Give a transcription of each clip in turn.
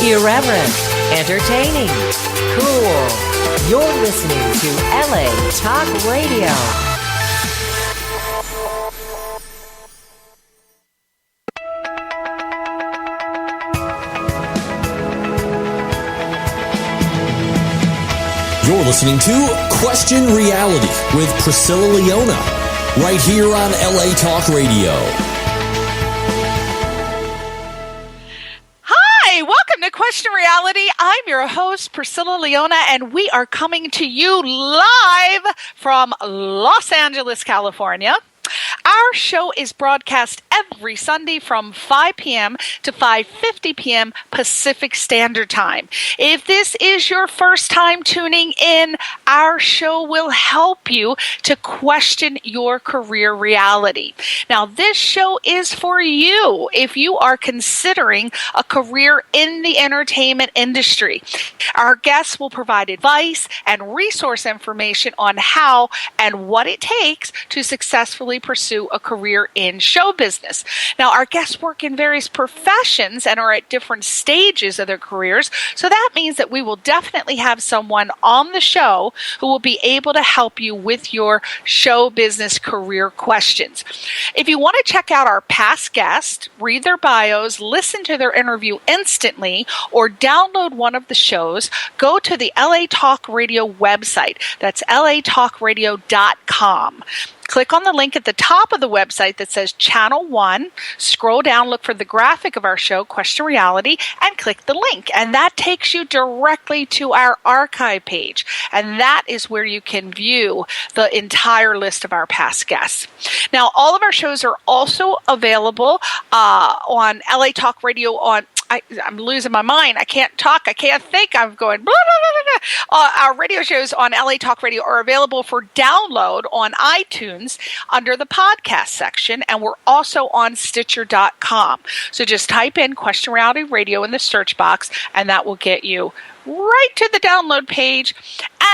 Irreverent, entertaining, cool. You're listening to LA Talk Radio. You're listening to Question Reality with Priscilla Leona, right here on LA Talk Radio. Hi, welcome to Question Reality. I'm your host, Priscilla Leona, and we are coming to you live from Los Angeles, California. Our show is broadcast every Sunday from 5 p.m. to 5:50 p.m. Pacific Standard Time. If this is your first time tuning in, our show will help you to question your career reality. Now, this show is for you if you are considering a career in the entertainment industry. Our guests will provide advice and resource information on how and what it takes to successfully pursue a career in show business. Now, our guests work in various professions and are at different stages of their careers, so that means that we will definitely have someone on the show who will be able to help you with your show business career questions. If you want to check out our past guests, read their bios, listen to their interview instantly, or download one of the shows, go to the LA Talk Radio website. That's latalkradio.com. Click on the link at the top of the website that says Channel 1. Scroll down, look for the graphic of our show, Question Reality, and click the link. And that takes you directly to our archive page. And that is where you can view the entire list of our past guests. Now, all of our shows are also available on LA Talk Radio on I'm losing my mind. I can't talk. I can't think. I'm going blah, blah, blah, blah. Our radio shows on LA Talk Radio are available for download on iTunes under the podcast section, and we're also on Stitcher.com. So just type in Question Reality Radio in the search box, and that will get you right to the download page,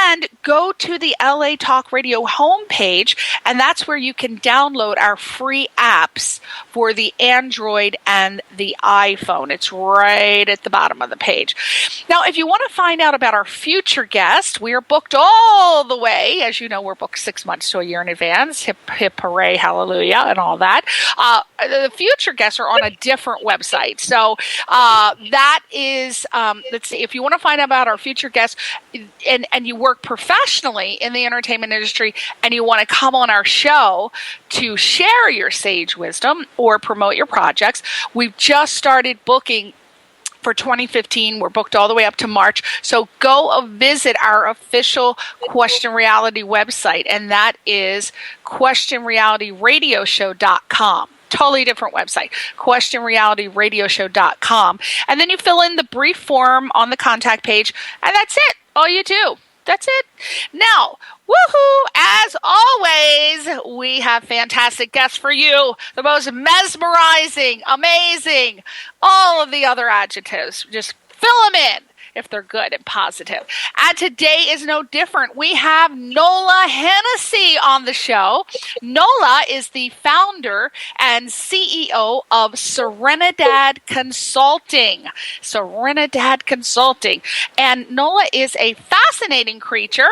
and go to the LA Talk Radio homepage, and that's where you can download our free apps for the Android and the iPhone. It's right at the bottom of the page. Now, if you want to find out about our future guest, we are booked all the way. As you know, we're booked 6 months to a year in advance. Hip, hip, hooray, hallelujah, and all that. The future guests are on a different website. So that is, let's see, if you want to find out about our future guests and you work professionally in the entertainment industry and you want to come on our show to share your sage wisdom or promote your projects, we've just started booking for 2015. We're booked all the way up to March. So go visit our official Question Reality website, and that is questionrealityradioshow.com. Totally different website, questionrealityradioshow.com. And then you fill in the brief form on the contact page, and that's it. All you do. That's it. Now, woohoo, as always, we have fantastic guests for you. The most mesmerizing, amazing, all of the other adjectives. Just fill them in if they're good and positive. And today is no different. We have Nola Hennessy on the show. Nola is the founder and CEO of Serenidad Consulting. Serenidad Consulting. And Nola is a fascinating creature.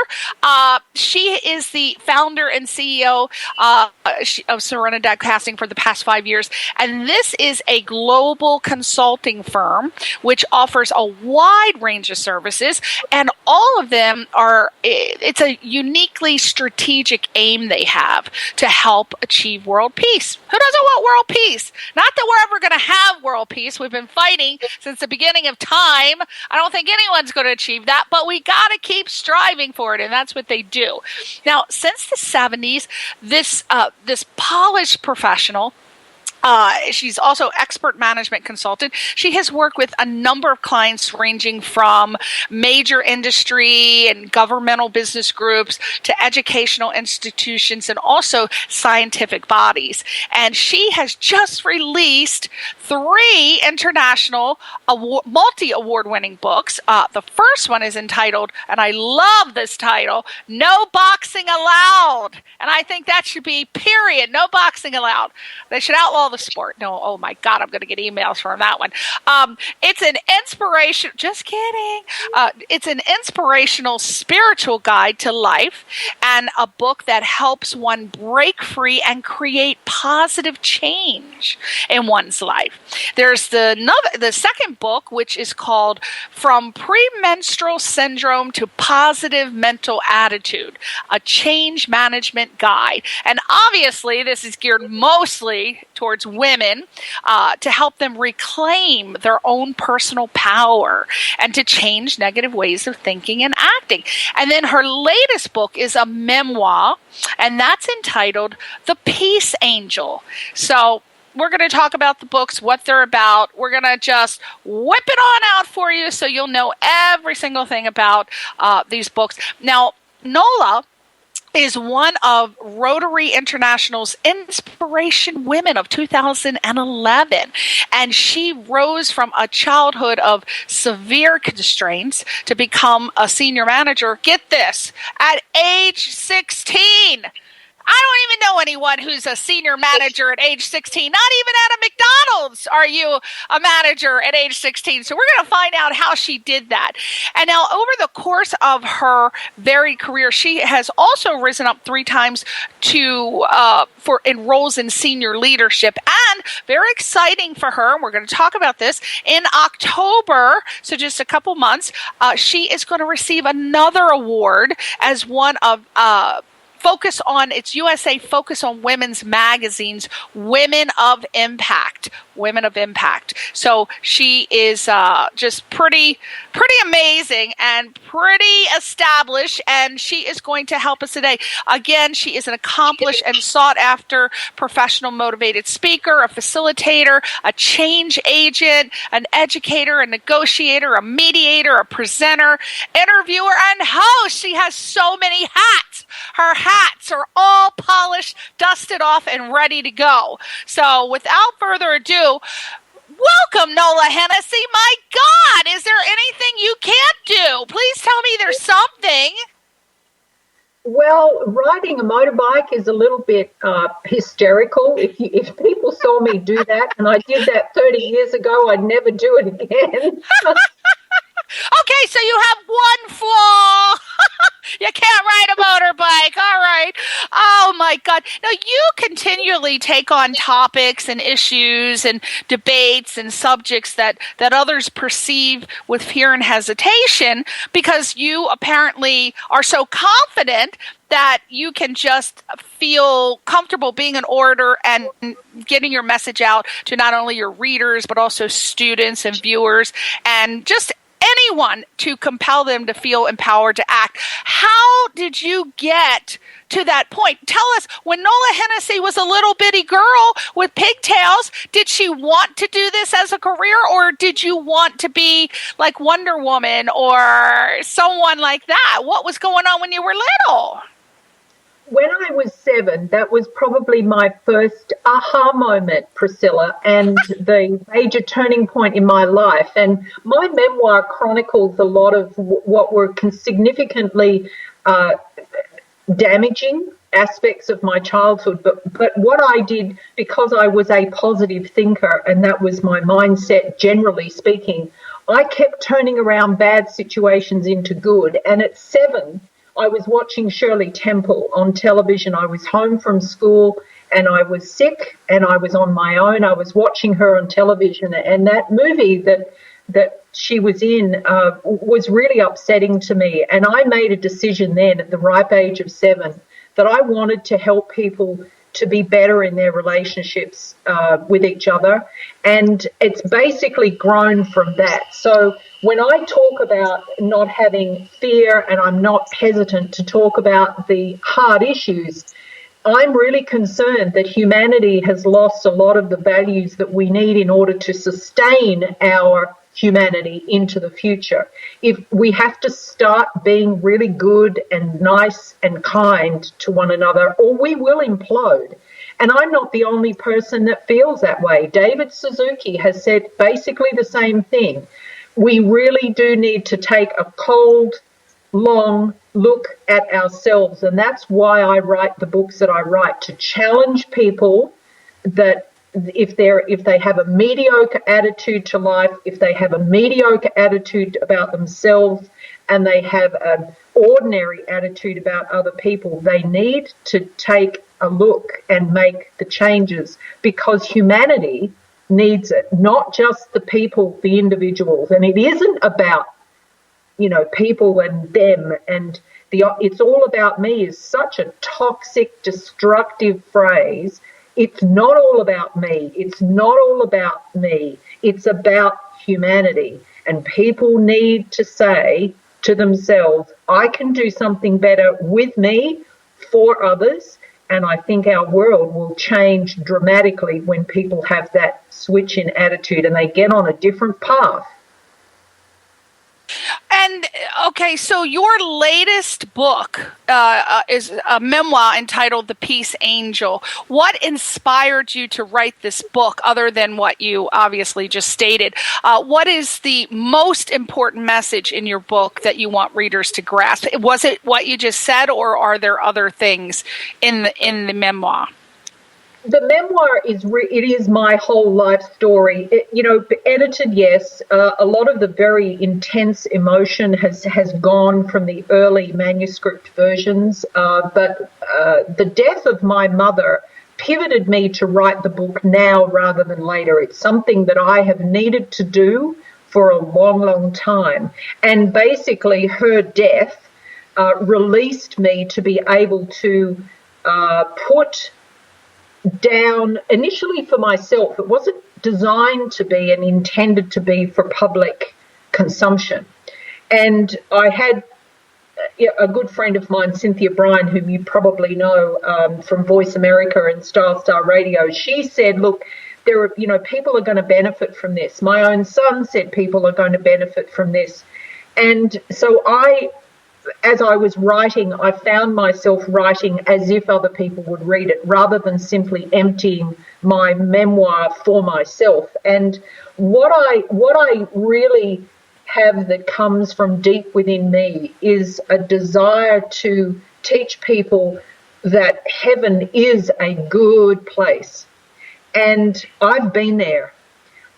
She is the founder and CEO of Serenidad Casting for the past 5 years. And this is a global consulting firm which offers a wide range of services, and all of them are, it's a uniquely strategic aim they have to help achieve world peace. Who doesn't want world peace? Not that we're ever going to have world peace. We've been fighting since the beginning of time. I don't think anyone's going to achieve that, but we got to keep striving for it, and that's what they do. Now, since the 70s, this polished professional, she's also expert management consultant. She has worked with a number of clients ranging from major industry and governmental business groups to educational institutions and also scientific bodies. And she has just released 3 international multi-award-winning books. The first one is entitled, and I love this title, No Boxing Allowed. And I think that should be period. No boxing allowed. They should outlaw all the sport. No, oh my God, I'm going to get emails from that one. It's an inspiration. Just kidding. It's an inspirational spiritual guide to life and a book that helps one break free and create positive change in one's life. There's the second book, which is called From Premenstrual Syndrome to Positive Mental Attitude, a change management guide. And obviously, this is geared mostly towards women to help them reclaim their own personal power and to change negative ways of thinking and acting. And then her latest book is a memoir, and that's entitled The Peace Angel. So we're going to talk about the books, what they're about. We're going to just whip it on out for you so you'll know every single thing about these books. Now, Nola is one of Rotary International's Inspiration Women of 2011. And she rose from a childhood of severe constraints to become a senior manager, get this, at age 16. I don't even know anyone who's a senior manager at age 16. Not even at a McDonald's are you a manager at age 16. So we're going to find out how she did that. And now over the course of her varied career, she has also risen up 3 times to for roles in senior leadership. And very exciting for her, and we're going to talk about this, in October, so just a couple months, she is going to receive another award as one of it's USA Focus on Women's Magazine's Women of Impact. Women of Impact. So she is just pretty amazing and pretty established, and she is going to help us today. Again, she is an accomplished and sought-after professional motivated speaker, a facilitator, a change agent, an educator, a negotiator, a mediator, a presenter, interviewer, and host. She has so many hats. Her hats are all polished, dusted off, and ready to go. So without further ado, welcome, Nola Hennessy. My God, is there anything you can't do? Please tell me there's something. Well, riding a motorbike is a little bit hysterical. If people saw me do that, and I did that 30 years ago, I'd never do it again. Okay, so you have one flaw. You can't ride a motorbike. All right. Oh, my God. Now, you continually take on topics and issues and debates and subjects that others perceive with fear and hesitation because you apparently are so confident that you can just feel comfortable being an orator and getting your message out to not only your readers, but also students and viewers and just anyone to compel them to feel empowered to act. How did you get to that point? Tell us, when Nola Hennessy was a little bitty girl with pigtails, did she want to do this as a career, or did you want to be like Wonder Woman or someone like that? What was going on when you were little? When I was 7, that was probably my first aha moment, Priscilla, and the major turning point in my life. And my memoir chronicles a lot of what were significantly damaging aspects of my childhood. But what I did, because I was a positive thinker, and that was my mindset, generally speaking, I kept turning around bad situations into good. And at 7, I was watching Shirley Temple on television. I was home from school and I was sick and I was on my own. I was watching her on television, and that movie that she was in was really upsetting to me. And I made a decision then at the ripe age of 7 that I wanted to help people to be better in their relationships with each other. And it's basically grown from that. So when I talk about not having fear, and I'm not hesitant to talk about the hard issues, I'm really concerned that humanity has lost a lot of the values that we need in order to sustain our humanity into the future. If we have to start being really good and nice and kind to one another, or we will implode. And I'm not the only person that feels that way. David Suzuki has said basically the same thing. We really do need to take a cold, long look at ourselves. And that's why I write the books that I write, to challenge people that if they have a mediocre attitude to life, if they have a mediocre attitude about themselves, and they have an ordinary attitude about other people, they need to take a look and make the changes, because humanity needs it, not just the people, the individuals. And it isn't about, people and them, and it's all about me is such a toxic, destructive phrase. It's not all about me. It's not all about me. It's about humanity. And people need to say to themselves, I can do something better with me for others. And I think our world will change dramatically when people have that switch in attitude and they get on a different path. And okay, so your latest book is a memoir entitled The Peace Angel. What inspired you to write this book, other than what you obviously just stated? What is the most important message in your book that you want readers to grasp? Was it what you just said, or are there other things in the memoir? The memoir is my whole life story. Edited, yes. A lot of the very intense emotion has gone from the early manuscript versions, but the death of my mother pivoted me to write the book now rather than later. It's something that I have needed to do for a long, long time. And basically her death released me to be able to put down, initially for myself. It wasn't designed to be and intended to be for public consumption. And I had a good friend of mine, Cynthia Bryan, whom you probably know from Voice America and Star Radio. She said, look, there are, people are going to benefit from this. My own son said people are going to benefit from this. And so as I was writing, I found myself writing as if other people would read it, rather than simply emptying my memoir for myself. And what I really have that comes from deep within me is a desire to teach people that heaven is a good place. And I've been there.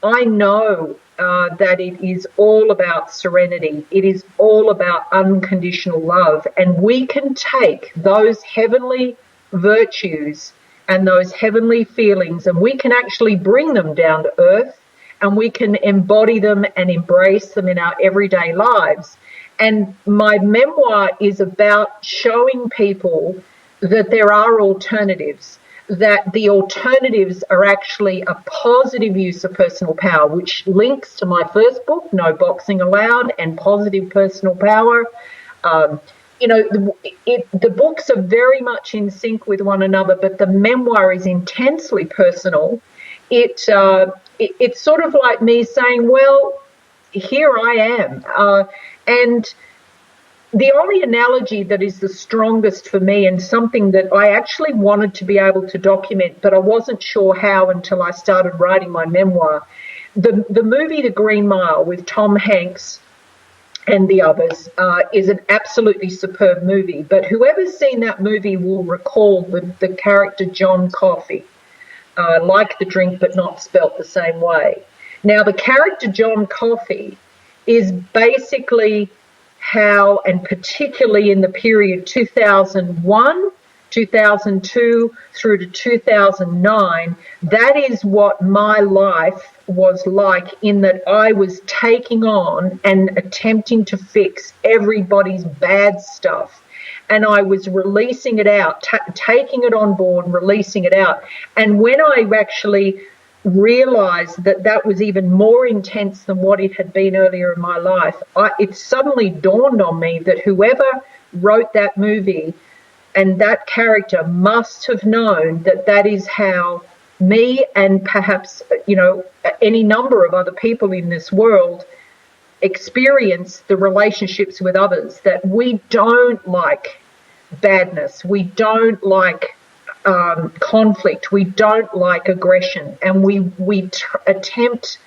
I know that it is all about serenity. It is all about unconditional love. And we can take those heavenly virtues and those heavenly feelings, and we can actually bring them down to earth, and we can embody them and embrace them in our everyday lives. And my memoir is about showing people that there are alternatives, that the alternatives are actually a positive use of personal power, which links to my first book, No Boxing Allowed, and Positive Personal Power. The books are very much in sync with one another, but the memoir is intensely personal. It's sort of like me saying, well, here I am. And the only analogy that is the strongest for me, and something that I actually wanted to be able to document, but I wasn't sure how until I started writing my memoir, the movie The Green Mile with Tom Hanks and the others is an absolutely superb movie. But whoever's seen that movie will recall the character John Coffey, like the drink but not spelt the same way. Now, the character John Coffey is basically how, and particularly in the period 2001, 2002 through to 2009, that is what my life was like, in that I was taking on and attempting to fix everybody's bad stuff. And I was releasing it out, taking it on board, releasing it out. And when I actually realized that that was even more intense than what it had been earlier in my life, it suddenly dawned on me that whoever wrote that movie and that character must have known that that is how me and perhaps, any number of other people in this world experience the relationships with others, that we don't like badness, we don't like conflict, we don't like aggression, and we attempt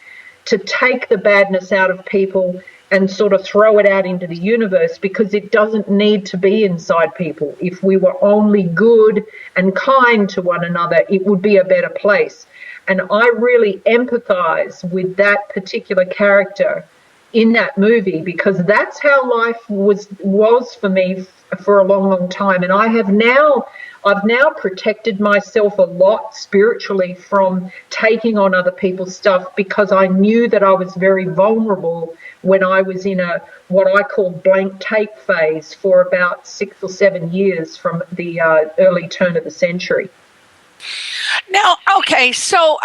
to take the badness out of people and sort of throw it out into the universe, because it doesn't need to be inside people. If we were only good and kind to one another, it would be a better place. And I really empathize with that particular character in that movie, because that's how life was for me for a long, long time. And I've now protected myself a lot spiritually from taking on other people's stuff, because I knew that I was very vulnerable when I was in what I call blank tape phase for about 6 or 7 years from the early turn of the century. Now, okay, so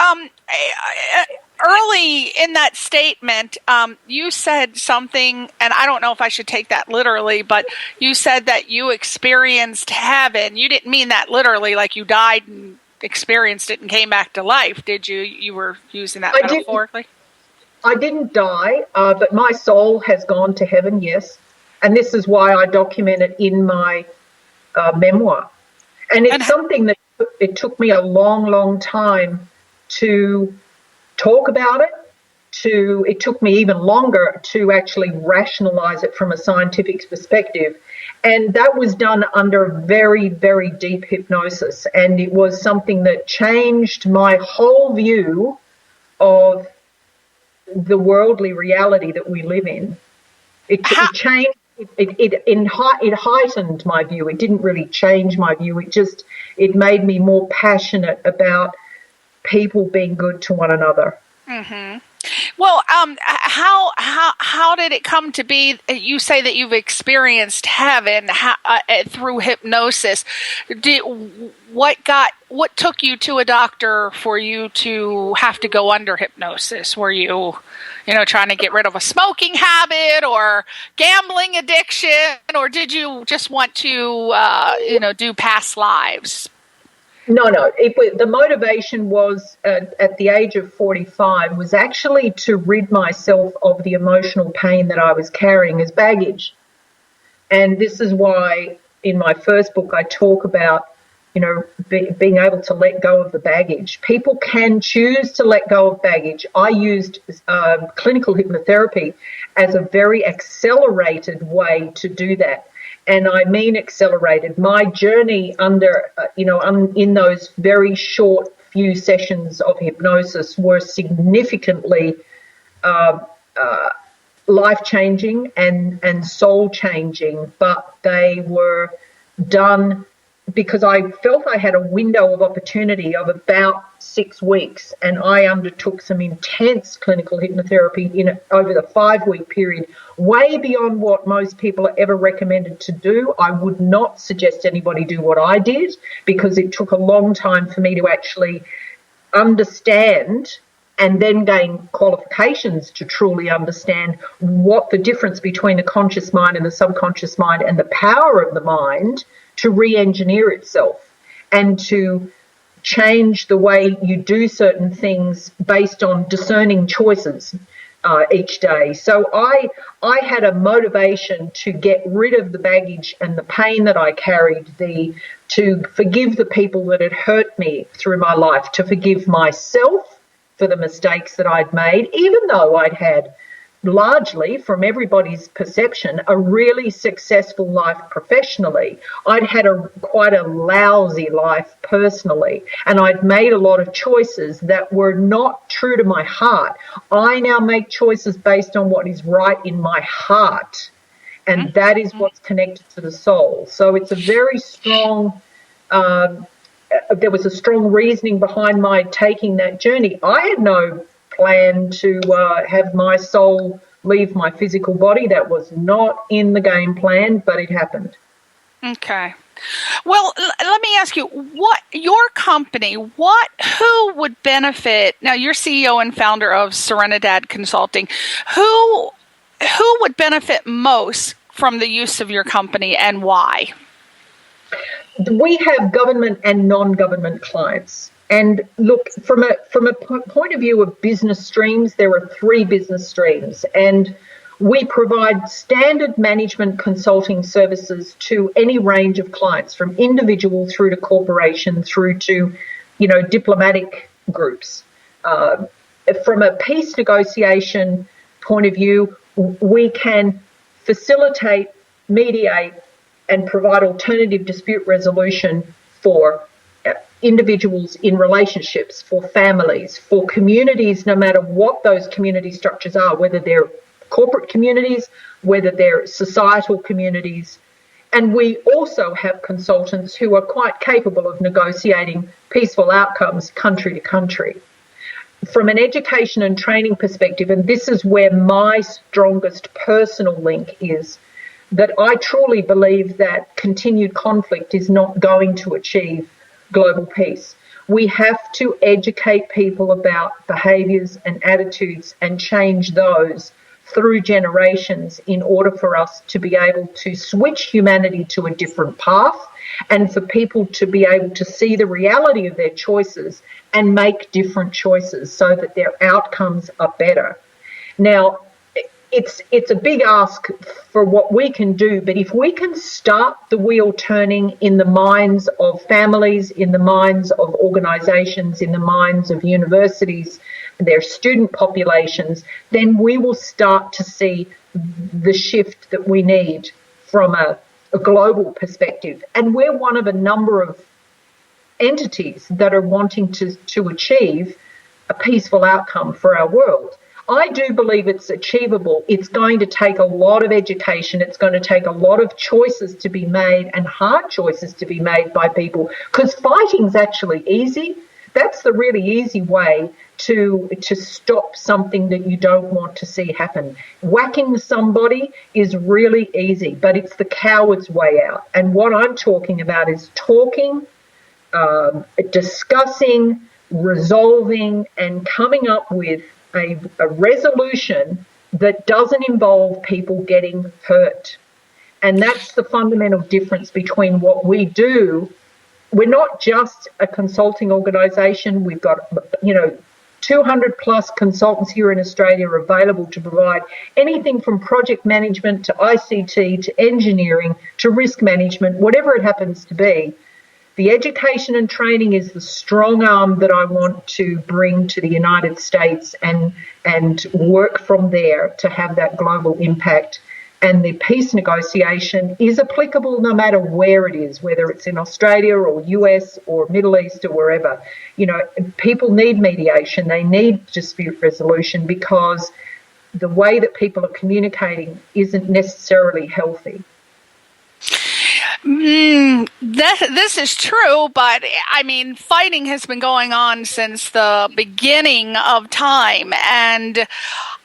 early in that statement, you said something, and I don't know if I should take that literally, but you said that you experienced heaven. You didn't mean that literally, like you died and experienced it and came back to life, did you? You were using that metaphorically? I didn't die, but my soul has gone to heaven, yes. And this is why I document it in my memoir. And it's something that it took me a long, long time to talk about it. It took me even longer to actually rationalize it from a scientific perspective. And that was done under very, very deep hypnosis. And it was something that changed my whole view of the worldly reality that we live in. It changed. It heightened my view. It didn't really change my view. It made me more passionate about people being good to one another. Mm-hmm. Well, how did it come to be? You say that you've experienced heaven through hypnosis. What took you to a doctor for you to have to go under hypnosis? Were you trying to get rid of a smoking habit or gambling addiction, or did you just want to, do past lives? No. The motivation was at the age of 45 was actually to rid myself of the emotional pain that I was carrying as baggage. And this is why in my first book I talk about, being able to let go of the baggage. People can choose to let go of baggage. I used clinical hypnotherapy as a very accelerated way to do that. And I mean accelerated. My journey in those very short few sessions of hypnosis were significantly life-changing and soul-changing, but they were done because I felt I had a window of opportunity of about 6 weeks, and I undertook some intense clinical hypnotherapy over the 5-week period, way beyond what most people are ever recommended to do. I would not suggest anybody do what I did, because it took a long time for me to actually understand and then gain qualifications to truly understand what the difference between the conscious mind and the subconscious mind and the power of the mind to re-engineer itself and to change the way you do certain things based on discerning choices each day. So I had a motivation to get rid of the baggage and the pain that I carried, to forgive the people that had hurt me through my life, to forgive myself for the mistakes that I'd made, even though I'd had largely, from everybody's perception, a really successful life professionally. I'd had quite a lousy life personally, and I'd made a lot of choices that were not true to my heart. I now make choices based on what is right in my heart, and that is what's connected to the soul. So it's a very strong, there was a strong reasoning behind my taking that journey. I had no plan to have my soul leave my physical body. That was not in the game plan, but it happened. Okay. Well, let me ask you, what your company, who would benefit? Now, you're CEO and founder of Serenidad Consulting. Who would benefit most from the use of your company, and why? We have government and non-government clients. And look, from a point of view of business streams, there are 3 business streams, and we provide standard management consulting services to any range of clients, from individual through to corporation through to, diplomatic groups. From a peace negotiation point of view, we can facilitate, mediate, and provide alternative dispute resolution for individuals in relationships, for families, for communities, no matter what those community structures are, whether they're corporate communities, whether they're societal communities. And we also have consultants who are quite capable of negotiating peaceful outcomes country to country. From an education and training perspective, and this is where my strongest personal link is, that I truly believe that continued conflict is not going to achieve global peace. We have to educate people about behaviours and attitudes and change those through generations in order for us to be able to switch humanity to a different path and for people to be able to see the reality of their choices and make different choices so that their outcomes are better. Now, it's a big ask for what we can do, but if we can start the wheel turning in the minds of families, in the minds of organisations, in the minds of universities, their student populations, then we will start to see the shift that we need from a global perspective. And we're one of a number of entities that are wanting to achieve a peaceful outcome for our world. I do believe it's achievable. It's going to take a lot of education. It's going to take a lot of choices to be made and hard choices to be made by people, because fighting's actually easy. That's the really easy way to stop something that you don't want to see happen. Whacking somebody is really easy, but it's the coward's way out. And what I'm talking about is talking, discussing, resolving, and coming up with a resolution that doesn't involve people getting hurt. And that's the fundamental difference between what we do. We're not just a consulting organisation. We've got, 200 plus consultants here in Australia are available to provide anything from project management to ICT to engineering to risk management, whatever it happens to be. The education and training is the strong arm that I want to bring to the United States and work from there to have that global impact. And the peace negotiation is applicable no matter where it is, whether it's in Australia or US or Middle East or wherever. People need mediation. They need dispute resolution because the way that people are communicating isn't necessarily healthy. This is true, but I mean, fighting has been going on since the beginning of time, and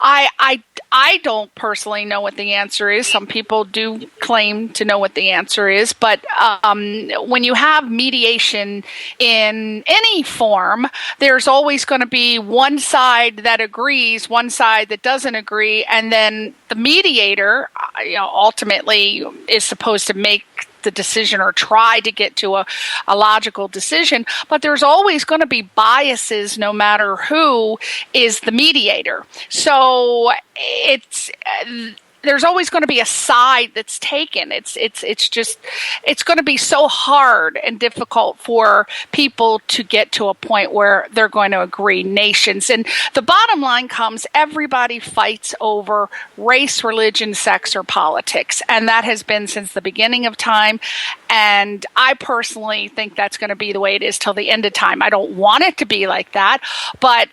I don't personally know what the answer is. Some people do claim to know what the answer is, but when you have mediation in any form, there's always going to be one side that agrees, one side that doesn't agree, and then the mediator, ultimately is supposed to make the decision or try to get to a logical decision, but there's always going to be biases no matter who is the mediator. So there's always going to be a side that's taken. It's going to be so hard and difficult for people to get to a point where they're going to agree, nations. And the bottom line comes, everybody fights over race, religion, sex, or politics. And that has been since the beginning of time. And I personally think that's going to be the way it is till the end of time. I don't want it to be like that, but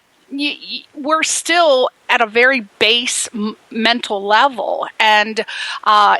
we're still at a very base mental level, and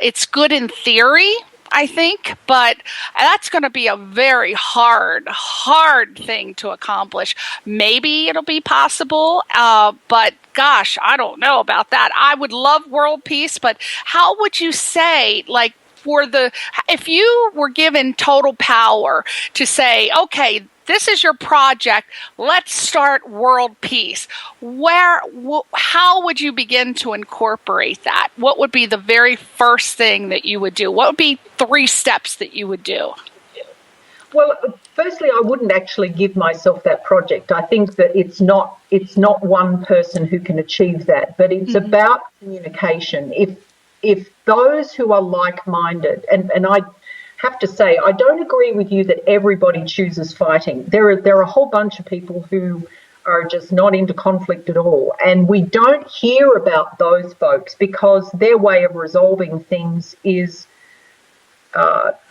it's good in theory, I think, but that's going to be a very hard thing to accomplish. Maybe it'll be possible, but gosh, I don't know about that. I would love world peace, but how would you say, if you were given total power to say, okay, this is your project, let's start world peace, how would you begin to incorporate that? What would be the very first thing that you would do? What would be 3 steps that you would do? Well, firstly, I wouldn't actually give myself that project. I think that it's not one person who can achieve that, but it's about communication. If those who are like-minded, and I have to say, I don't agree with you that everybody chooses fighting. There are a whole bunch of people who are just not into conflict at all, and we don't hear about those folks because their way of resolving things is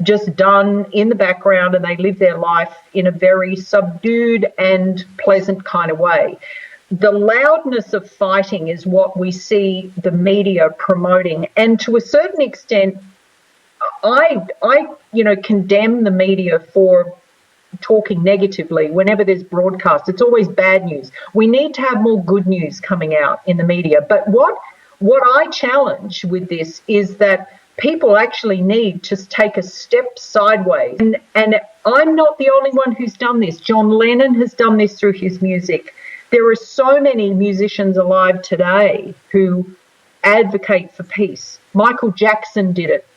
just done in the background, and they live their life in a very subdued and pleasant kind of way. The loudness of fighting is what we see the media promoting, and to a certain extent, I condemn the media for talking negatively whenever there's broadcast. It's always bad news. We need to have more good news coming out in the media. But what I challenge with this is that people actually need to take a step sideways. And I'm not the only one who's done this. John Lennon has done this through his music. There are so many musicians alive today who advocate for peace. Michael Jackson did it,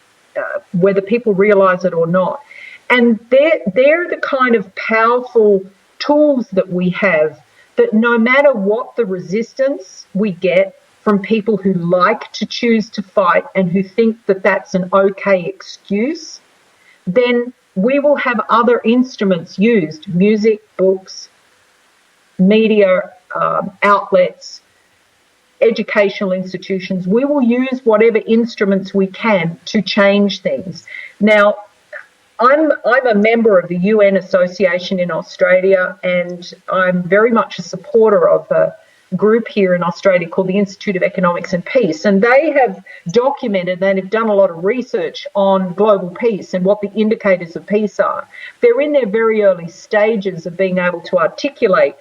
whether people realize it or not. And they're the kind of powerful tools that we have, that no matter what the resistance we get from people who like to choose to fight and who think that that's an okay excuse, then we will have other instruments used, music, books, media outlets, educational institutions. We will use whatever instruments we can to change things. Now, I'm a member of the UN Association in Australia, and I'm very much a supporter of a group here in Australia called the Institute of Economics and Peace. And they have documented, and have done a lot of research on global peace and what the indicators of peace are. They're in their very early stages of being able to articulate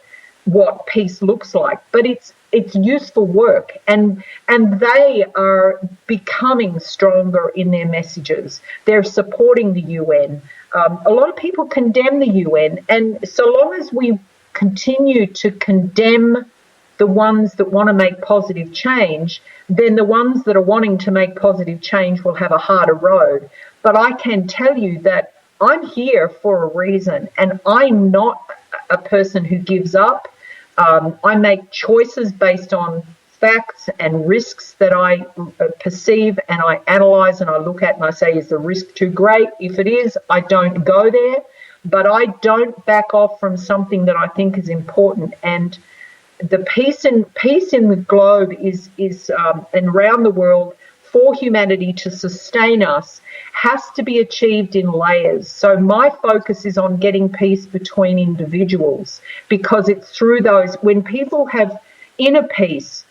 what peace looks like, but it's useful work, and they are becoming stronger in their messages. They're supporting the UN. A lot of people condemn the UN, and so long as we continue to condemn the ones that want to make positive change, then the ones that are wanting to make positive change will have a harder road. But I can tell you that I'm here for a reason, and I'm not a person who gives up. I make choices based on facts and risks that I perceive, and I analyse and I look at and I say, is the risk too great? If it is, I don't go there, but I don't back off from something that I think is important. And the peace in the globe is and around the world, for humanity to sustain us, has to be achieved in layers. So my focus is on getting peace between individuals, because it's through those, when people have inner peace,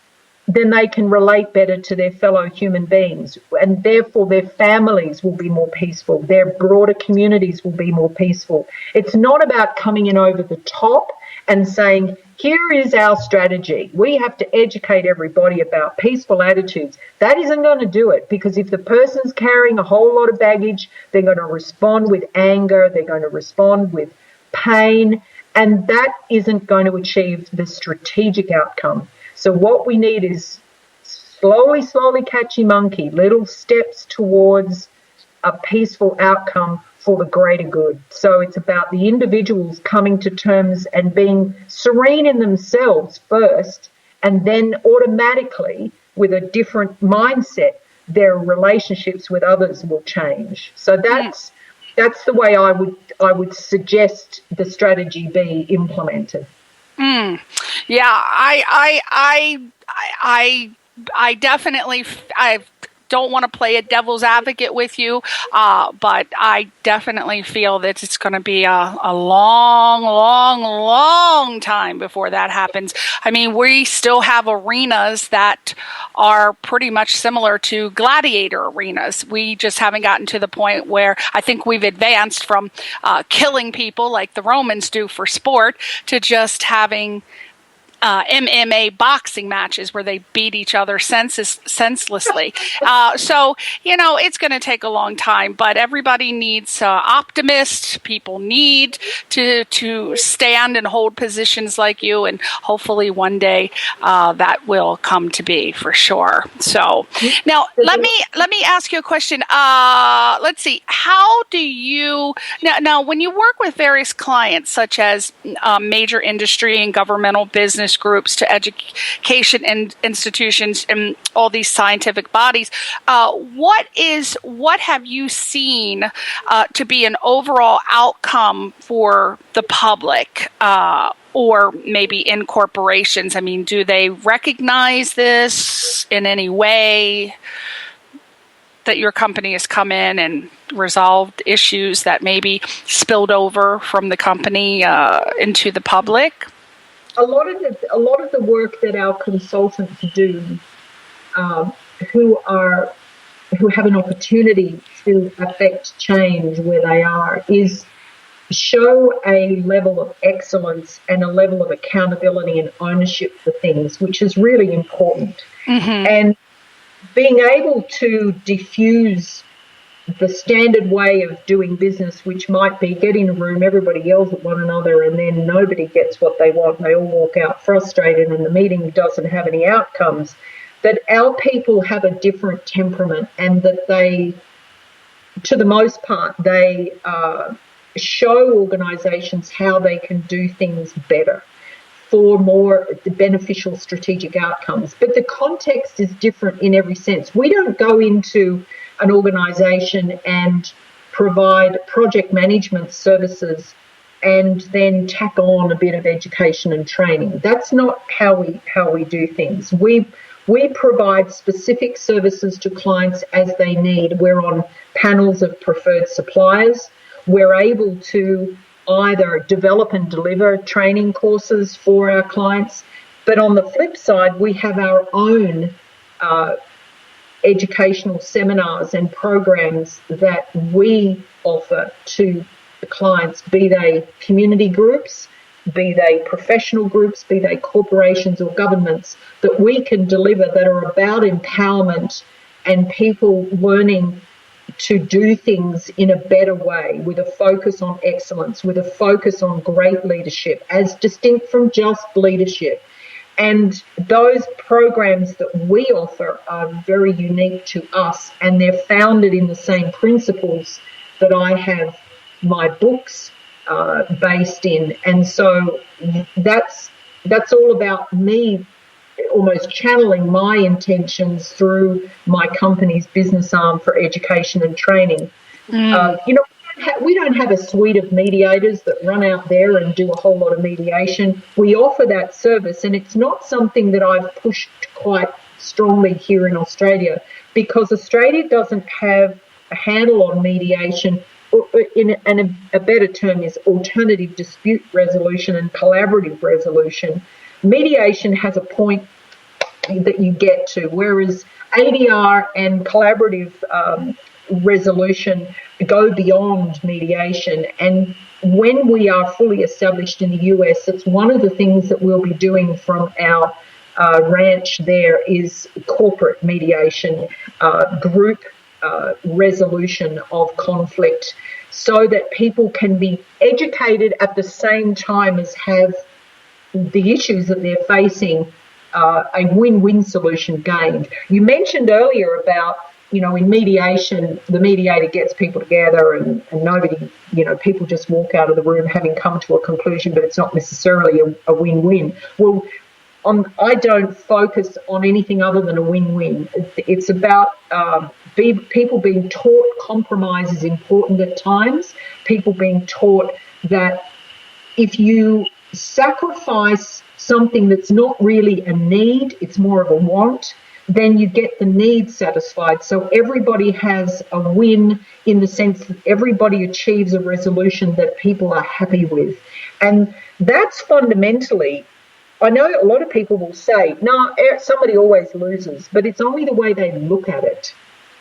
then they can relate better to their fellow human beings, and therefore their families will be more peaceful, their broader communities will be more peaceful. It's not about coming in over the top and saying, here is our strategy. We have to educate everybody about peaceful attitudes. That isn't going to do it, because if the person's carrying a whole lot of baggage, they're going to respond with anger, they're going to respond with pain, and that isn't going to achieve the strategic outcome. So what we need is slowly catchy monkey, little steps towards a peaceful outcome for the greater good. So it's about the individuals coming to terms and being serene in themselves first, and then automatically, with a different mindset, their relationships with others will change. So that's the way I would suggest the strategy be implemented. Yeah, I definitely don't want to play a devil's advocate with you, but I definitely feel that it's going to be a long time before that happens. I mean, we still have arenas that are pretty much similar to gladiator arenas. We just haven't gotten to the point where I think we've advanced from killing people like the Romans do for sport to just having MMA boxing matches where they beat each other senselessly. So, it's going to take a long time, but everybody needs optimists. People need to stand and hold positions like you, and hopefully one day that will come to be for sure. So now let me ask you a question. Let's see. How do you now when you work with various clients, such as major industry and governmental business groups to education and institutions and all these scientific bodies, what have you seen to be an overall outcome for the public, or maybe in corporations? I mean, do they recognize this in any way? that your company has come in and resolved issues that maybe spilled over from the company into the public? A lot of the work that our consultants do, who have an opportunity to affect change where they are, is show a level of excellence and a level of accountability and ownership for things, which is really important. Mm-hmm. And being able to diffuse the standard way of doing business, which might be get in a room, everybody yells at one another, and then nobody gets what they want. They all walk out frustrated and the meeting doesn't have any outcomes. That our people have a different temperament, and that they, to the most part, they show organisations how they can do things better for more beneficial strategic outcomes. But the context is different in every sense. We don't go into an organisation and provide project management services and then tack on a bit of education and training. That's not how we do things. We provide specific services to clients as they need. We're on panels of preferred suppliers. We're able to either develop and deliver training courses for our clients, but on the flip side, we have our own educational seminars and programs that we offer to the clients, be they community groups, be they professional groups, be they corporations or governments, that we can deliver that are about empowerment and people learning to do things in a better way, with a focus on excellence, with a focus on great leadership, as distinct from just leadership. And those programs that we offer are very unique to us, and they're founded in the same principles that I have my books based in. And so that's all about me almost channeling my intentions through my company's business arm for education and training. We don't have a suite of mediators that run out there and do a whole lot of mediation. We offer that service, and it's not something that I've pushed quite strongly here in Australia, because Australia doesn't have a handle on mediation, and a better term is alternative dispute resolution and collaborative resolution. Mediation has a point that you get to, whereas ADR and collaborative resolution go beyond mediation. And when we are fully established in the US, it's one of the things that we'll be doing from our ranch there is corporate mediation, group resolution of conflict, so that people can be educated at the same time as have the issues that they're facing, a win-win solution gained. You mentioned earlier about, in mediation, the mediator gets people together and nobody, people just walk out of the room having come to a conclusion, but it's not necessarily a win-win. Well, I don't focus on anything other than a win-win. It's about people being taught compromise is important at times, people being taught that if you sacrifice something that's not really a need, it's more of a want, then you get the need satisfied. So everybody has a win in the sense that everybody achieves a resolution that people are happy with. And that's fundamentally, I know a lot of people will say, no, somebody always loses, but it's only the way they look at it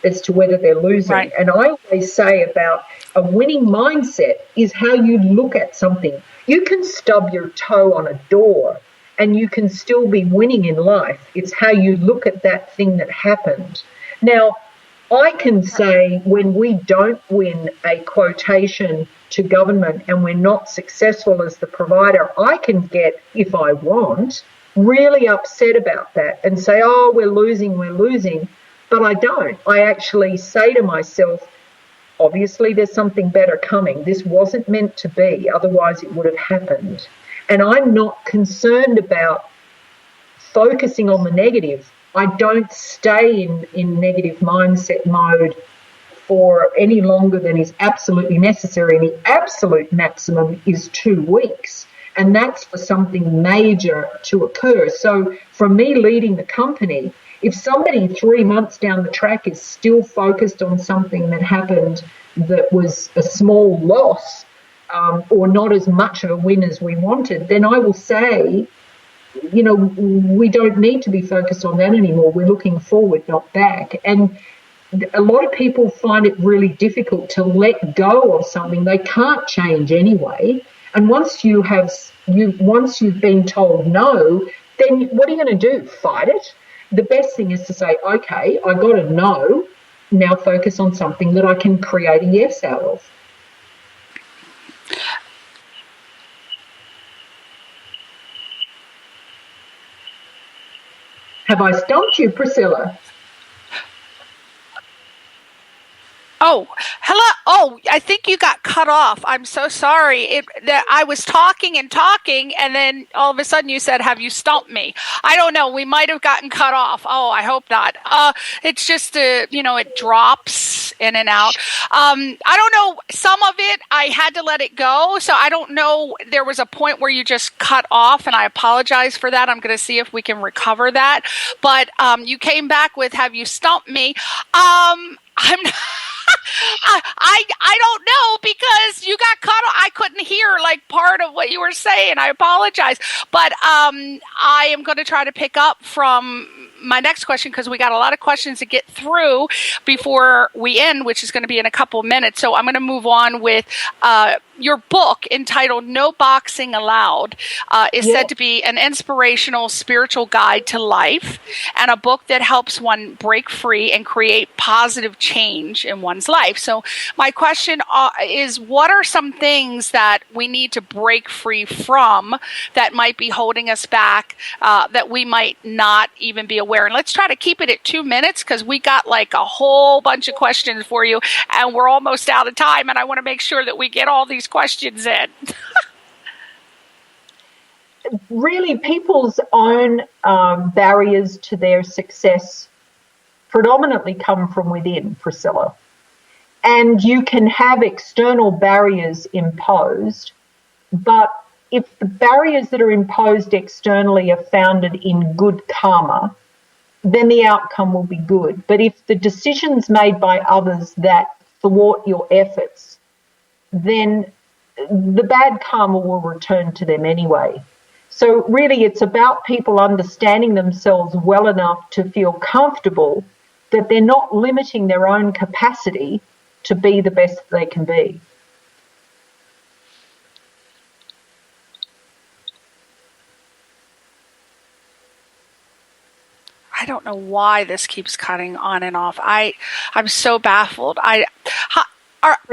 as to whether they're losing. Right. And I always say about a winning mindset is how you look at something. You can stub your toe on a door and you can still be winning in life. It's how you look at that thing that happened. Now, I can say when we don't win a quotation to government and we're not successful as the provider, I can get, if I want, really upset about that and say, oh, we're losing. But I don't. I actually say to myself, obviously there's something better coming. This wasn't meant to be, otherwise it would have happened. And I'm not concerned about focusing on the negative. I don't stay in negative mindset mode for any longer than is absolutely necessary. And the absolute maximum is 2 weeks. And that's for something major to occur. So for me leading the company, if somebody 3 months down the track is still focused on something that happened that was a small loss, or not as much of a win as we wanted, then I will say, we don't need to be focused on that anymore. We're looking forward, not back. And a lot of people find it really difficult to let go of something they can't change anyway. And once you've been told no, then what are you going to do? Fight it? The best thing is to say, okay, I got a no. Now focus on something that I can create a yes out of. Have I stumped you, Priscilla? Oh, hello. Oh, I think you got cut off. I'm so sorry. I was talking, and then all of a sudden you said, "Have you stumped me?" I don't know. We might have gotten cut off. Oh, I hope not. It's just, it drops in and out. I don't know. Some of it, I had to let it go. So I don't know. There was a point where you just cut off, and I apologize for that. I'm going to see if we can recover that. But you came back with, "Have you stumped me?" I'm not. I don't know, because you got cut off. I couldn't hear like part of what you were saying. I apologize. But I am going to try to pick up from my next question, because we got a lot of questions to get through before we end, which is going to be in a couple of minutes. So I'm going to move on with your book entitled No Boxing Allowed. Is said to be an inspirational spiritual guide to life, and a book that helps one break free and create positive change in one's life. So my question is, what are some things that we need to break free from that might be holding us back, that we might not even be aware? And let's try to keep it at 2 minutes, because we got like a whole bunch of questions for you, and we're almost out of time, and I want to make sure that we get all these questions in. Really, people's own barriers to their success predominantly come from within, Priscilla. And you can have external barriers imposed, but if the barriers that are imposed externally are founded in good karma, then the outcome will be good. But if the decisions made by others that thwart your efforts, then the bad karma will return to them anyway. So really, it's about people understanding themselves well enough to feel comfortable that they're not limiting their own capacity to be the best they can be. I don't know why this keeps cutting on and off. I'm so baffled.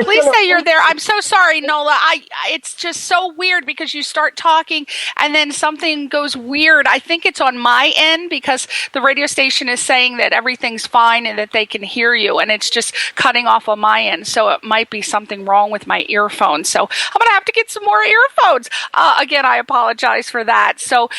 Please say you're there. I'm so sorry, Nola. It's just so weird, because you start talking and then something goes weird. I think it's on my end, because the radio station is saying that everything's fine and that they can hear you, and it's just cutting off on my end. So it might be something wrong with my earphones. So I'm going to have to get some more earphones. Again, I apologize for that. So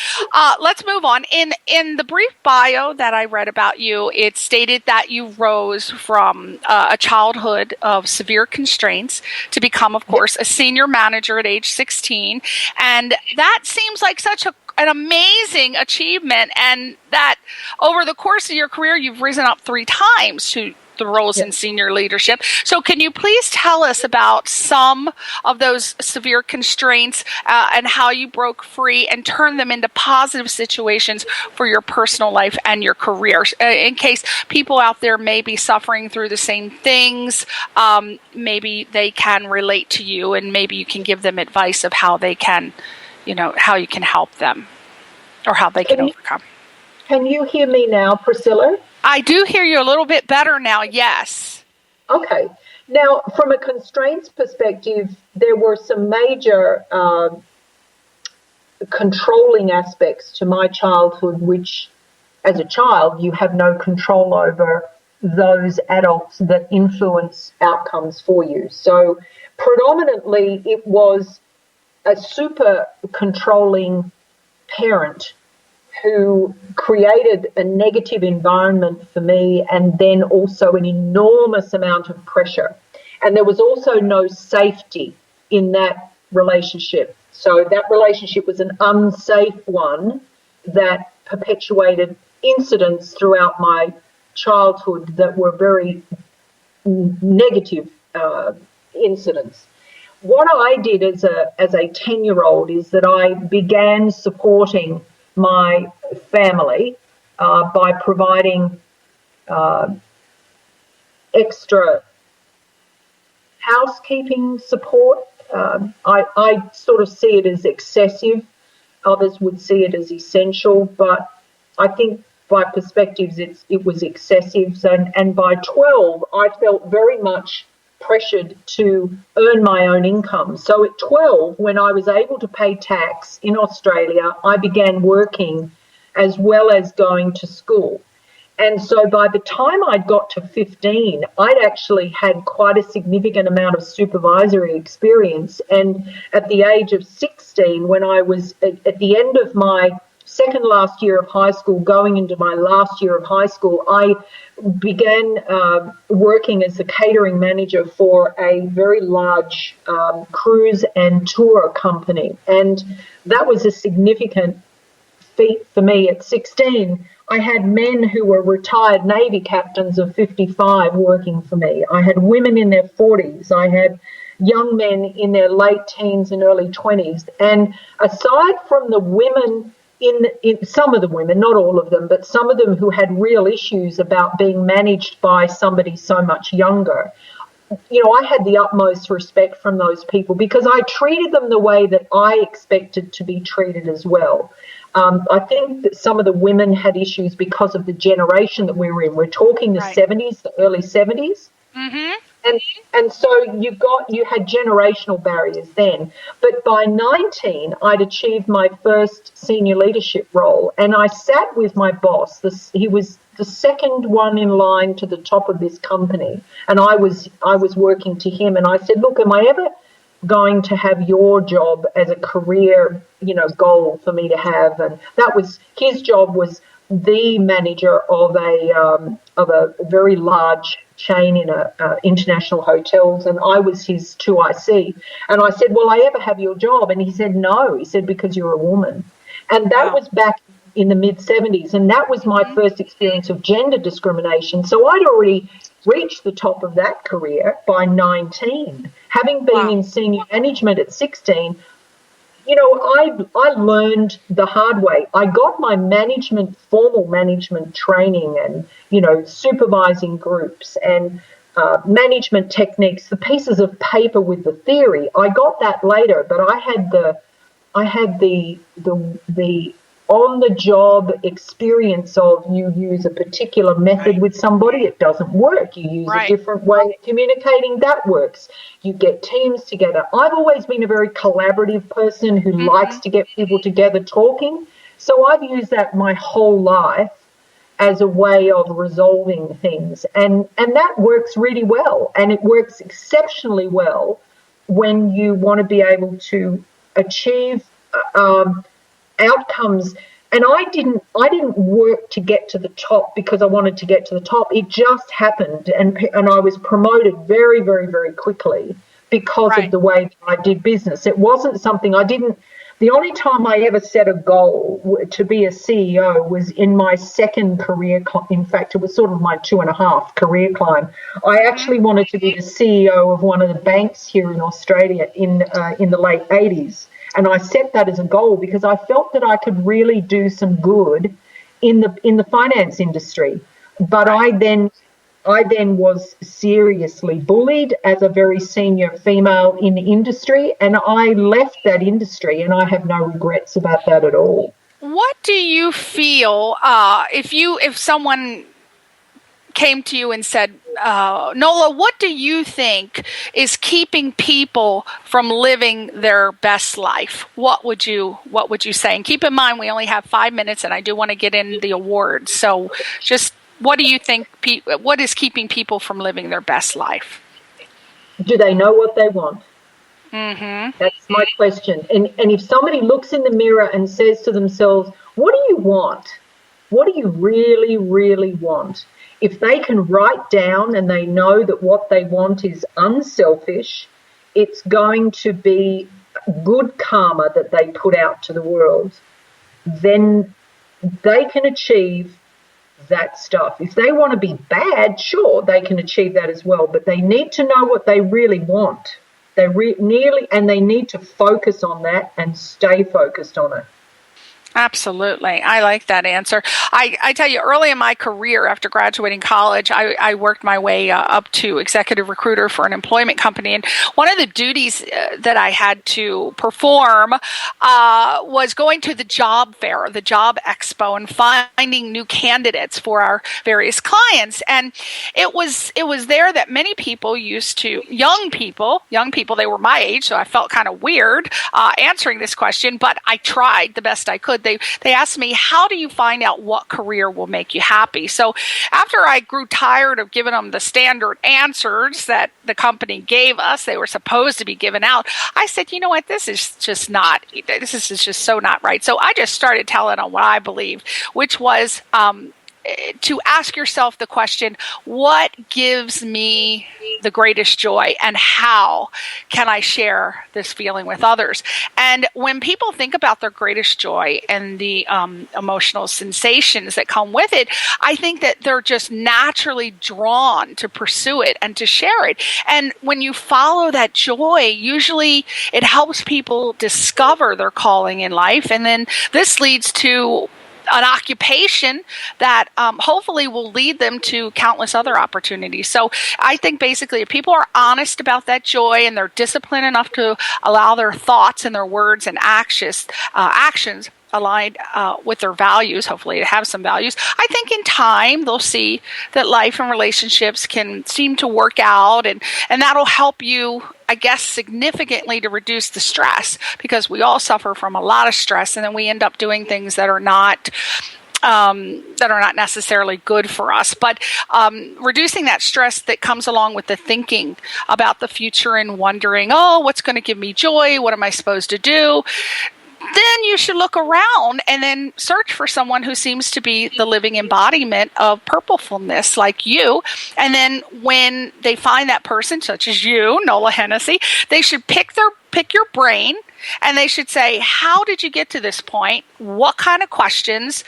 let's move on. In the brief bio that I read about you, it stated that you rose from a childhood of severe constraints to become, of course, a senior manager at age 16. And that seems like such an amazing achievement, and that over the course of your career, you've risen up 3 times to the roles in senior leadership. So can you please tell us about some of those severe constraints and how you broke free and turned them into positive situations for your personal life and your career, in case people out there may be suffering through the same things. Maybe they can relate to you, and maybe you can give them advice of how they can, how you can help them, or how they can overcome. Can you hear me now, Priscilla? I do hear you a little bit better now, yes. Okay. Now, from a constraints perspective, there were some major controlling aspects to my childhood, which, as a child, you have no control over those adults that influence outcomes for you. So predominantly it was a super controlling parent who created a negative environment for me, and then also an enormous amount of pressure. And there was also no safety in that relationship. So that relationship was an unsafe one that perpetuated incidents throughout my childhood that were very negative incidents. What I did as a 10-year-old is that I began supporting my family by providing extra housekeeping support. I sort of see it as excessive. Others would see it as essential, but I think by perspectives it was excessive. And by 12, I felt very much pressured to earn my own income. So at 12, when I was able to pay tax in Australia, I began working as well as going to school. And so by the time I'd got to 15, I'd actually had quite a significant amount of supervisory experience. And at the age of 16, when I was at the end of my second last year of high school, going into my last year of high school, I began working as the catering manager for a very large cruise and tour company. And that was a significant feat for me at 16. I had men who were retired Navy captains of 55 working for me. I had women in their 40s. I had young men in their late teens and early 20s. And aside from the women, in some of the women, not all of them, but some of them who had real issues about being managed by somebody so much younger, you know, I had the utmost respect from those people because I treated them the way that I expected to be treated as well. I think that some of the women had issues because of the generation that we were in. We're talking the 70s, the early 70s. Mm-hmm. And so you had generational barriers then. But by 19, I'd achieved my first senior leadership role, and I sat with my boss. He was the second one in line to the top of this company, and I was working to him. And I said, "Look, am I ever going to have your job as a career, goal for me to have?" And that was his job, was the manager of a very large chain in international hotels, and I was his 2IC. And I said, "Will I ever have your job?" And he said, "No." He said, "Because you're a woman." And that was back in the mid-70s, and that was my first experience of gender discrimination. So I'd already reached the top of that career by 19. Having been in senior management at 16, I learned the hard way. I got my formal management training and, supervising groups and management techniques, the pieces of paper with the theory. I got that later, but I had the on-the-job experience of you use a particular method with somebody, it doesn't work. You use a different way of communicating, that works. You get teams together. I've always been a very collaborative person who likes to get people together talking. So I've used that my whole life as a way of resolving things. And that works really well. And it works exceptionally well when you want to be able to achieve outcomes. And I didn't work to get to the top because I wanted to get to the top. It just happened, and I was promoted very, very, very quickly because of the way that I did business. It wasn't something I didn't. The only time I ever set a goal to be a CEO was in my second career. In fact, it was sort of my 2.5 career climb. I actually wanted to be the CEO of one of the banks here in Australia in the late 80s. And I set that as a goal because I felt that I could really do some good in the finance industry. But I then was seriously bullied as a very senior female in the industry, and I left that industry, and I have no regrets about that at all. What do you feel if someone came to you and said, Nola, what do you think is keeping people from living their best life? What would you say? And keep in mind, we only have 5 minutes, and I do want to get in the awards. So just what do you think, what is keeping people from living their best life? Do they know what they want? Mm-hmm. That's my question. And if somebody looks in the mirror and says to themselves, what do you want? What do you really, really want? If they can write down and they know that what they want is unselfish, it's going to be good karma that they put out to the world, then they can achieve that stuff. If they want to be bad, sure, they can achieve that as well, but they need to know what they really want. They need to focus on that and stay focused on it. Absolutely. I like that answer. I tell you, early in my career after graduating college, I worked my way up to executive recruiter for an employment company. And one of the duties that I had to perform was going to the job fair, the job expo, and finding new candidates for our various clients. And it was there that many people used to, young people, they were my age, so I felt kind of weird answering this question, but I tried the best I could. They asked me, how do you find out what career will make you happy? So after I grew tired of giving them the standard answers that the company gave us, they were supposed to be given out, I said, you know what, this is just so not right. So I just started telling them what I believed, which was to ask yourself the question, what gives me the greatest joy, and how can I share this feeling with others? And when people think about their greatest joy and the emotional sensations that come with it, I think that they're just naturally drawn to pursue it and to share it. And when you follow that joy, usually it helps people discover their calling in life. And then this leads to an occupation that hopefully will lead them to countless other opportunities. So I think basically if people are honest about that joy and they're disciplined enough to allow their thoughts and their words and actions aligned with their values, hopefully to have some values, I think in time they'll see that life and relationships can seem to work out, and that'll help you, I guess, significantly to reduce the stress, because we all suffer from a lot of stress, and then we end up doing things that are not necessarily good for us. But reducing that stress that comes along with the thinking about the future and wondering, oh, what's going to give me joy? What am I supposed to do? Then you should look around and then search for someone who seems to be the living embodiment of purposefulness, like you. And then when they find that person, such as you, Nola Hennessy, they should pick your brain, and they should say, how did you get to this point? What kind of questions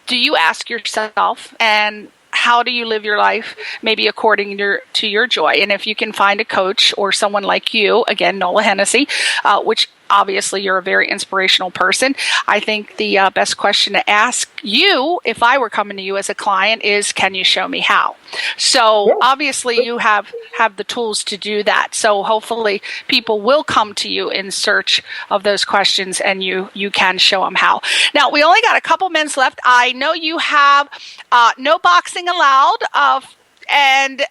do you ask yourself? And how do you live your life, maybe according to your joy? And if you can find a coach or someone like you, again, Nola Hennessy, which obviously you're a very inspirational person, I think the best question to ask you, if I were coming to you as a client, is, can you show me how? So obviously you have the tools to do that. So hopefully people will come to you in search of those questions, and you can show them how. Now, we only got a couple minutes left. I know you have no boxing allowed, and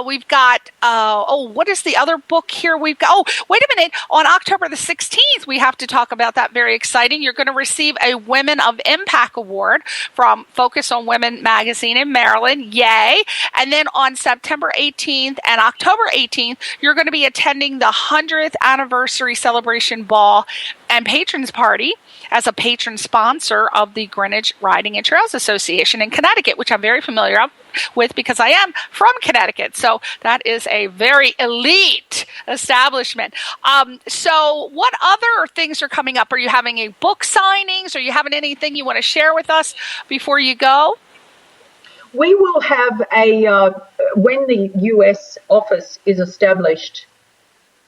we've got, what is the other book here? We've got, wait a minute. On October the 16th, we have to talk about that. Very exciting. You're going to receive a Women of Impact Award from Focus on Women magazine in Maryland. Yay. And then on September 18th and October 18th, you're going to be attending the 100th anniversary celebration ball and patrons party as a patron sponsor of the Greenwich Riding and Trails Association in Connecticut, which I'm very familiar with because I am from Connecticut. So that is a very elite establishment. So what other things are coming up? Are you having a book signings? Are you having anything you want to share with us before you go? We will have when the US office is established,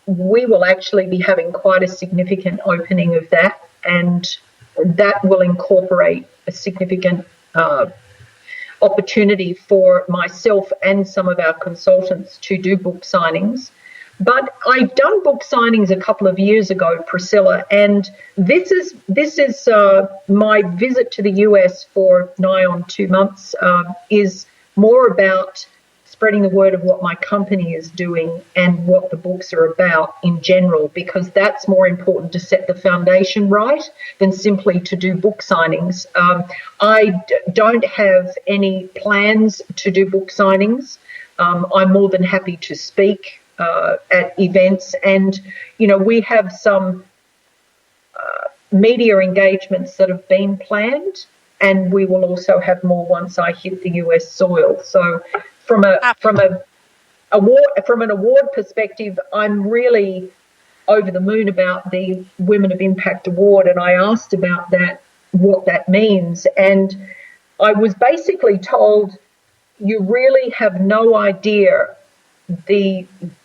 we will actually be having quite a significant opening of that, and that will incorporate a significant opportunity for myself and some of our consultants to do book signings. But I've done book signings a couple of years ago, Priscilla, and this is my visit to the US for nigh on 2 months is more about spreading the word of what my company is doing and what the books are about in general, because that's more important to set the foundation right than simply to do book signings. I don't have any plans to do book signings. I'm more than happy to speak at events, and we have some media engagements that have been planned, and we will also have more once I hit the US soil. So from an award perspective, I'm really over the moon about the Women of Impact Award, and I asked about that, what that means. And I was basically told, you really have no idea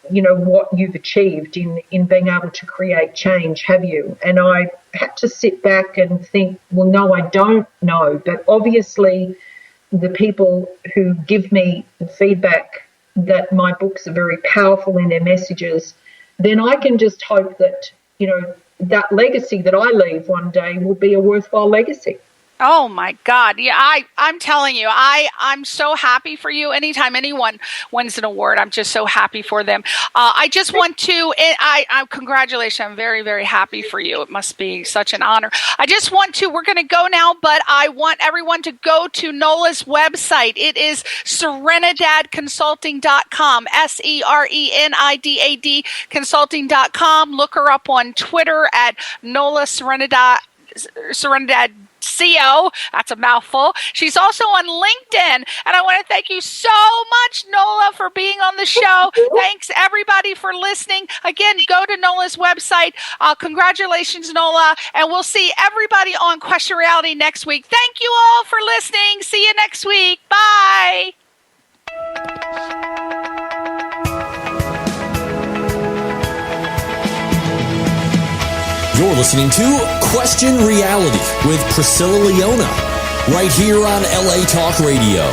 what you've achieved in being able to create change, have you? And I had to sit back and think, well, no, I don't know. But obviously the people who give me the feedback that my books are very powerful in their messages, then I can just hope that, that legacy that I leave one day will be a worthwhile legacy. Oh my God. Yeah, I'm telling you, I'm so happy for you. Anytime anyone wins an award, I'm just so happy for them. I just want to, congratulations. I'm very, very happy for you. It must be such an honor. We're going to go now, but I want everyone to go to Nola's website. It is serenidadconsulting.com, SERENIDAD consulting.com. Look her up on Twitter at Nola Serenidad CO. That's a mouthful. She's also on LinkedIn. And I want to thank you so much, Nola, for being on the show. Thanks, everybody, for listening. Again, go to Nola's website. Congratulations, Nola. And we'll see everybody on Question Reality next week. Thank you all for listening. See you next week. Bye. You're listening to Question Reality with Priscilla Leona, right here on LA Talk Radio.